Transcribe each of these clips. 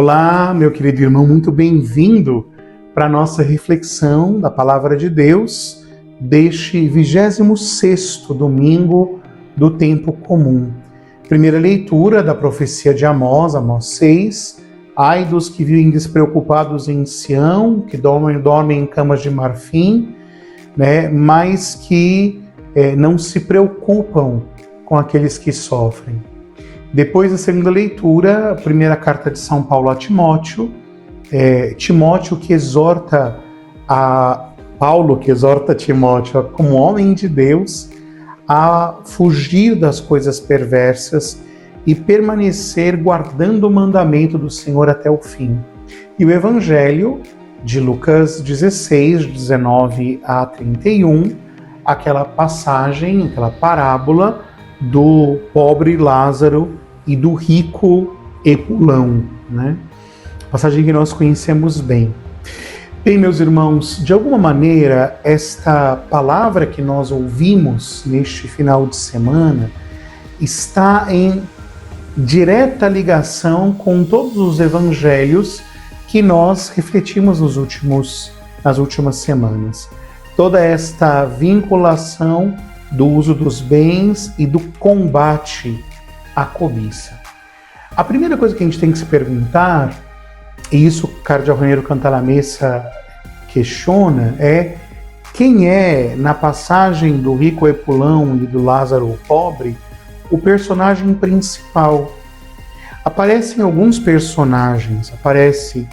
Olá, meu querido irmão, muito bem-vindo para a nossa reflexão da Palavra de Deus deste 26º domingo do tempo comum. Primeira leitura da profecia de Amós, Amós 6. Ai dos que vivem despreocupados em Sião, que dormem em camas de marfim, mas que não se preocupam com aqueles que sofrem. Depois da segunda leitura, a primeira carta de São Paulo a Timóteo, Timóteo que exorta Paulo que exorta Timóteo como homem de Deus a fugir das coisas perversas e permanecer guardando o mandamento do Senhor até o fim. E o Evangelho de Lucas 16, 19 a 31, aquela passagem, aquela parábola do pobre Lázaro e do rico Epulão, Passagem que nós conhecemos bem. Bem, meus irmãos, de alguma maneira, esta palavra que nós ouvimos neste final de semana está em direta ligação com todos os evangelhos que nós refletimos nas últimas semanas. Toda esta vinculação do uso dos bens e do combate à cobiça. A primeira coisa que a gente tem que se perguntar, e isso o Cardeal Raniero Cantalamessa questiona, é quem é, na passagem do rico Epulão e do Lázaro o pobre, o personagem principal. Aparecem alguns personagens, aparece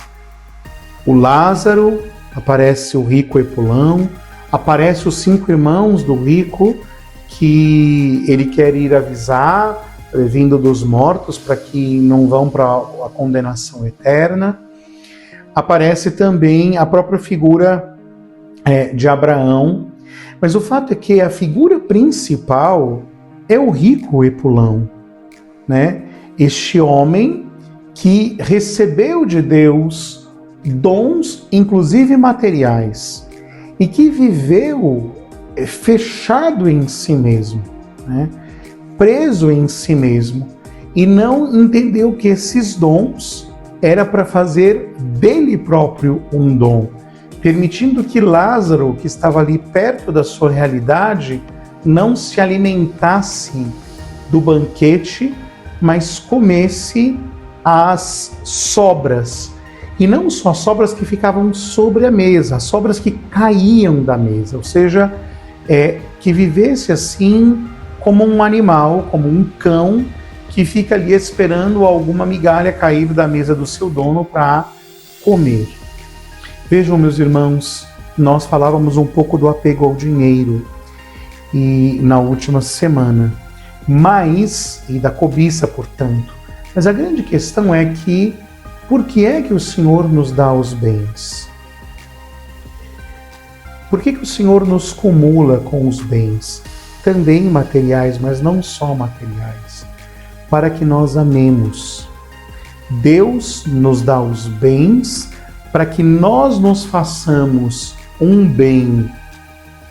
o Lázaro, aparece o rico Epulão, aparece os 5 irmãos do rico que ele quer ir avisar, vindo dos mortos, para que não vão para a condenação eterna. Aparece também a própria figura de Abraão, mas o fato é que a figura principal é o rico Epulão, Este homem que recebeu de Deus dons, inclusive materiais, e que viveu fechado em si mesmo, preso em si mesmo, e não entendeu que esses dons era para fazer dele próprio um dom, permitindo que Lázaro, que estava ali perto da sua realidade, não se alimentasse do banquete, mas comesse as sobras. E não só as sobras que ficavam sobre a mesa, as sobras que caíam da mesa, ou seja, que vivesse assim como um animal, como um cão, que fica ali esperando alguma migalha cair da mesa do seu dono para comer. Vejam, meus irmãos, nós falávamos um pouco do apego ao dinheiro e na última semana, e da cobiça, portanto. Mas a grande questão é que, por que é que o Senhor nos dá os bens? Por que o Senhor nos cumula com os bens? Também materiais, mas não só materiais. Para que nós amemos. Deus nos dá os bens para que nós nos façamos um bem,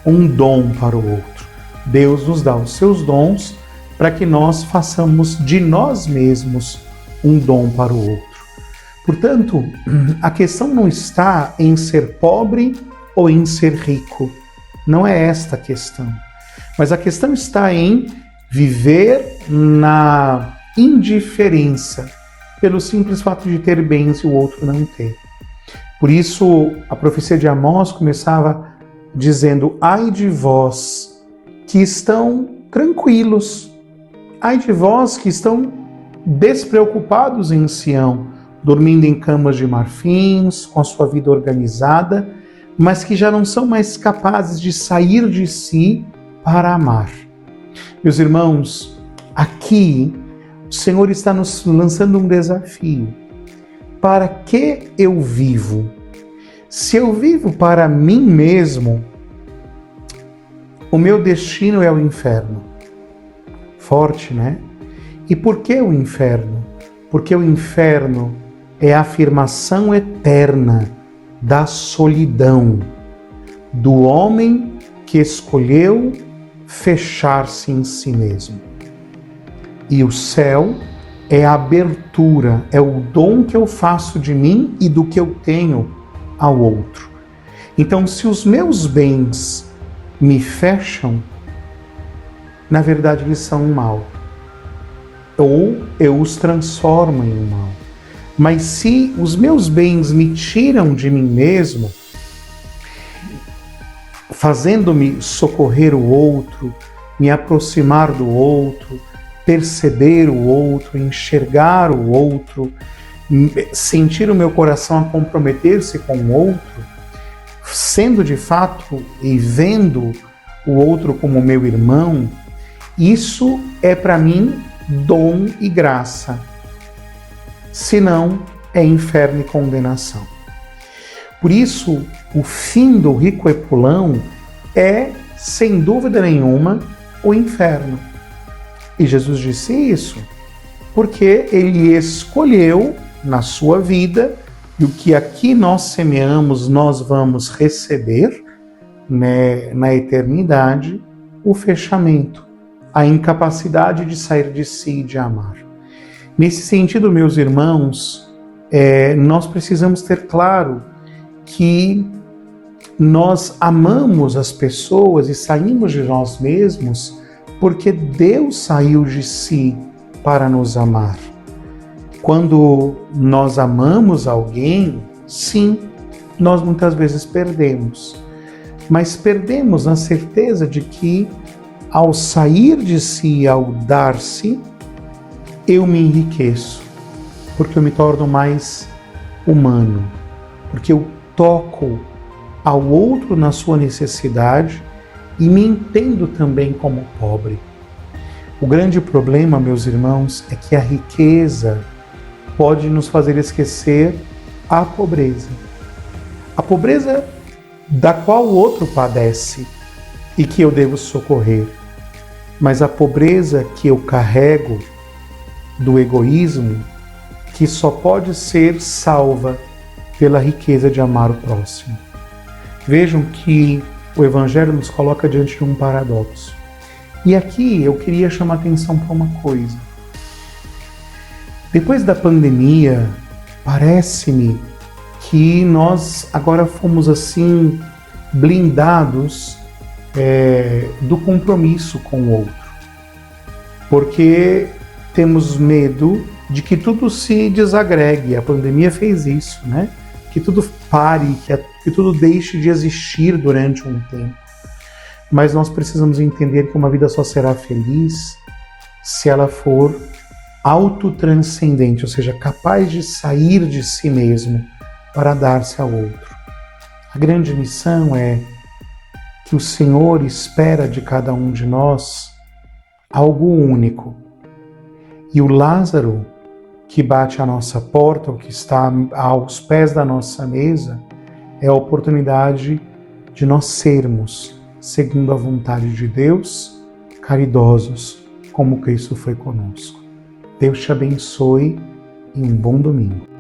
um dom para o outro. Deus nos dá os seus dons para que nós façamos de nós mesmos um dom para o outro. Portanto, a questão não está em ser pobre ou em ser rico. Não é esta a questão. Mas a questão está em viver na indiferença, pelo simples fato de ter bens e o outro não ter. Por isso, a profecia de Amós começava dizendo: ai de vós que estão tranquilos, ai de vós que estão despreocupados em Sião, dormindo em camas de marfins, com a sua vida organizada, mas que já não são mais capazes de sair de si para amar. Meus irmãos, aqui o Senhor está nos lançando um desafio. Para que eu vivo? Se eu vivo para mim mesmo, o meu destino é o inferno. Forte, E por que o inferno? Porque o inferno é a afirmação eterna da solidão, do homem que escolheu fechar-se em si mesmo. E o céu é a abertura, é o dom que eu faço de mim e do que eu tenho ao outro. Então, se os meus bens me fecham, na verdade eles são um mal. Ou eu os transformo em um mal. Mas se os meus bens me tiram de mim mesmo, fazendo-me socorrer o outro, me aproximar do outro, perceber o outro, enxergar o outro, sentir o meu coração a comprometer-se com o outro, sendo de fato e vendo o outro como meu irmão, isso é para mim dom e graça. Senão é inferno e condenação. Por isso, o fim do rico epulão é, sem dúvida nenhuma, o inferno. E Jesus disse isso porque ele escolheu na sua vida, e o que aqui nós semeamos, nós vamos receber, né, na eternidade, o fechamento, a incapacidade de sair de si e de amar. Nesse sentido, meus irmãos, nós precisamos ter claro que nós amamos as pessoas e saímos de nós mesmos porque Deus saiu de si para nos amar. Quando nós amamos alguém, sim, nós muitas vezes perdemos. Mas perdemos na certeza de que, ao sair de si, ao dar-se, eu me enriqueço, porque eu me torno mais humano, porque eu toco ao outro na sua necessidade e me entendo também como pobre. O grande problema, meus irmãos, é que a riqueza pode nos fazer esquecer a pobreza. A pobreza da qual o outro padece e que eu devo socorrer. Mas a pobreza que eu carrego do egoísmo, que só pode ser salva pela riqueza de amar o próximo. Vejam que o Evangelho nos coloca diante de um paradoxo. E aqui eu queria chamar atenção para uma coisa. Depois da pandemia, parece-me que nós agora fomos assim blindados do compromisso com o outro. Porque temos medo de que tudo se desagregue. A pandemia fez isso, né? Que tudo pare, que tudo deixe de existir durante um tempo. Mas nós precisamos entender que uma vida só será feliz se ela for autotranscendente, ou seja, capaz de sair de si mesmo para dar-se ao outro. A grande missão é que o Senhor espera de cada um de nós algo único. E o Lázaro, que bate à nossa porta, o que está aos pés da nossa mesa, é a oportunidade de nós sermos, segundo a vontade de Deus, caridosos, como Cristo foi conosco. Deus te abençoe e um bom domingo.